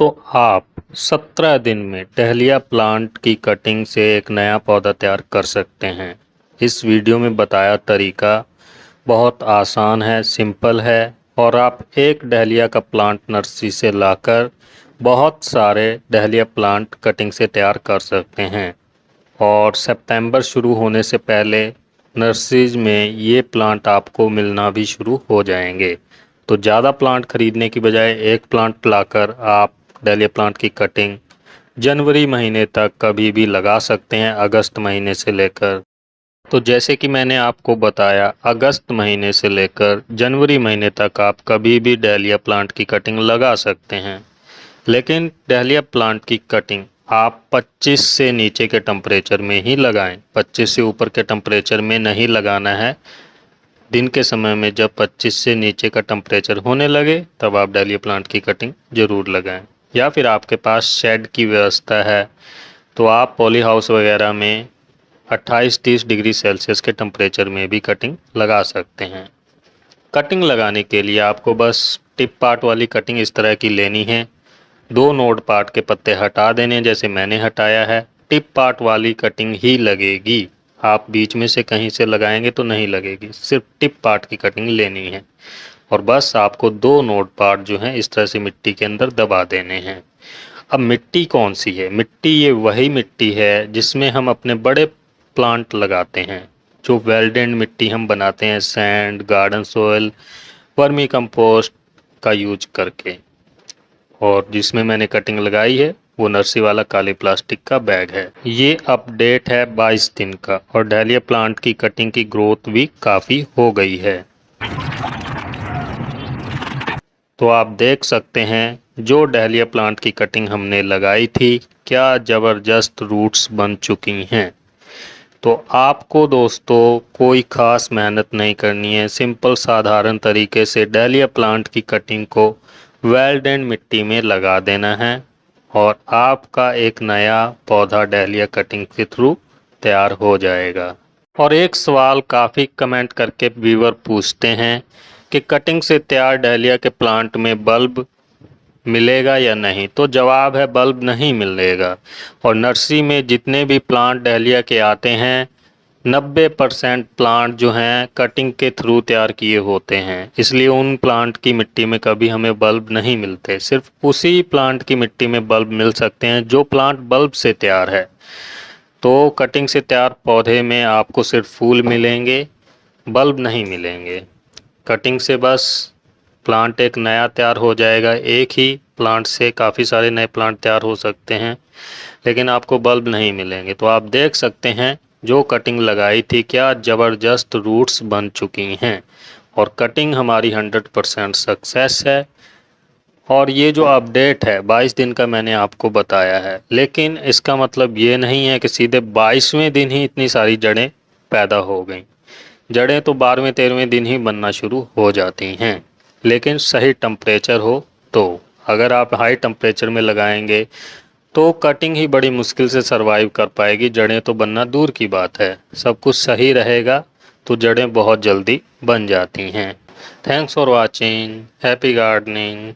दोस्तों आप 17 दिन में डहलिया प्लांट की कटिंग से एक नया पौधा तैयार कर सकते हैं। इस वीडियो में बताया तरीका बहुत आसान है, सिंपल है और आप एक डहलिया का प्लांट नर्सरी से लाकर बहुत सारे डहलिया प्लांट कटिंग से तैयार कर सकते हैं। और सितंबर शुरू होने से पहले नर्सरीज में ये प्लांट आपको मिलना भी शुरू हो जाएंगे। तो ज़्यादा प्लांट खरीदने की बजाय एक प्लांट लाकर आप डहलिया प्लांट की कटिंग जनवरी महीने तक कभी भी लगा सकते हैं, अगस्त महीने से लेकर। तो जैसे कि मैंने आपको बताया, अगस्त महीने से लेकर जनवरी महीने तक आप कभी भी डहलिया प्लांट की कटिंग लगा सकते हैं। लेकिन डहलिया प्लांट की कटिंग आप 25 से नीचे के टेम्परेचर में ही लगाएं। 25 से ऊपर के टेम्परेचर में नहीं लगाना है। दिन के समय में जब 25 से नीचे का टेम्परेचर होने लगे तब आप डहलिया प्लांट की कटिंग ज़रूर लगाएं। या फिर आपके पास शेड की व्यवस्था है तो आप पॉली हाउस वगैरह में 28-30 डिग्री सेल्सियस के टेम्परेचर में भी कटिंग लगा सकते हैं। कटिंग लगाने के लिए आपको बस टिप पार्ट वाली कटिंग इस तरह की लेनी है। 2 नोड पार्ट के पत्ते हटा देने जैसे मैंने हटाया है। टिप पार्ट वाली कटिंग ही लगेगी, आप बीच में से कहीं से लगाएंगे तो नहीं लगेगी। सिर्फ टिप पार्ट की कटिंग लेनी है और बस आपको 2 नोड पार्ट जो हैं इस तरह से मिट्टी के अंदर दबा देने हैं। अब मिट्टी कौन सी है? मिट्टी ये वही मिट्टी है जिसमें हम अपने बड़े प्लांट लगाते हैं, जो वेल्डेंड मिट्टी हम बनाते हैं sand, garden soil, vermi compost का यूज करके। और जिसमें मैंने कटिंग लगाई है वो नर्सरी वाला काले प्लास्टिक का बैग है। ये अपडेट है 22 दिन का और डहलिया प्लांट की कटिंग की ग्रोथ भी काफ़ी हो गई है। तो आप देख सकते हैं जो डहलिया प्लांट की कटिंग हमने लगाई थी, क्या ज़बरदस्त रूट्स बन चुकी हैं। तो आपको दोस्तों कोई ख़ास मेहनत नहीं करनी है, सिंपल साधारण तरीके से डहलिया प्लांट की कटिंग को वेल्डेंड मिट्टी में लगा देना है और आपका एक नया पौधा डहलिया कटिंग के थ्रू तैयार हो जाएगा। और एक सवाल काफ़ी कमेंट करके व्यूअर पूछते हैं कि कटिंग से तैयार डहलिया के प्लांट में बल्ब मिलेगा या नहीं। तो जवाब है बल्ब नहीं मिलेगा। और नर्सरी में जितने भी प्लांट डहलिया के आते हैं 90% प्लांट जो हैं कटिंग के थ्रू तैयार किए होते हैं, इसलिए उन प्लांट की मिट्टी में कभी हमें बल्ब नहीं मिलते। सिर्फ उसी प्लांट की मिट्टी में बल्ब मिल सकते हैं जो प्लांट बल्ब से तैयार है। तो कटिंग से तैयार पौधे में आपको सिर्फ फूल मिलेंगे, बल्ब नहीं मिलेंगे। कटिंग से बस प्लांट एक नया तैयार हो जाएगा। एक ही प्लांट से काफ़ी सारे नए प्लांट तैयार हो सकते हैं, लेकिन आपको बल्ब नहीं मिलेंगे। तो आप देख सकते हैं जो कटिंग लगाई थी क्या ज़बरदस्त रूट्स बन चुकी हैं और कटिंग हमारी 100% सक्सेस है। और ये जो अपडेट है 22 दिन का मैंने आपको बताया है, लेकिन इसका मतलब ये नहीं है कि सीधे 22वें दिन ही इतनी सारी जड़ें पैदा हो गईं। जड़ें तो 12वें-13वें दिन ही बनना शुरू हो जाती हैं, लेकिन सही टेम्परेचर हो तो। अगर आप हाई टेम्परेचर में लगाएंगे तो कटिंग ही बड़ी मुश्किल से सरवाइव कर पाएगी, जड़ें तो बनना दूर की बात है। सब कुछ सही रहेगा तो जड़ें बहुत जल्दी बन जाती हैं। Thanks for watching, happy gardening.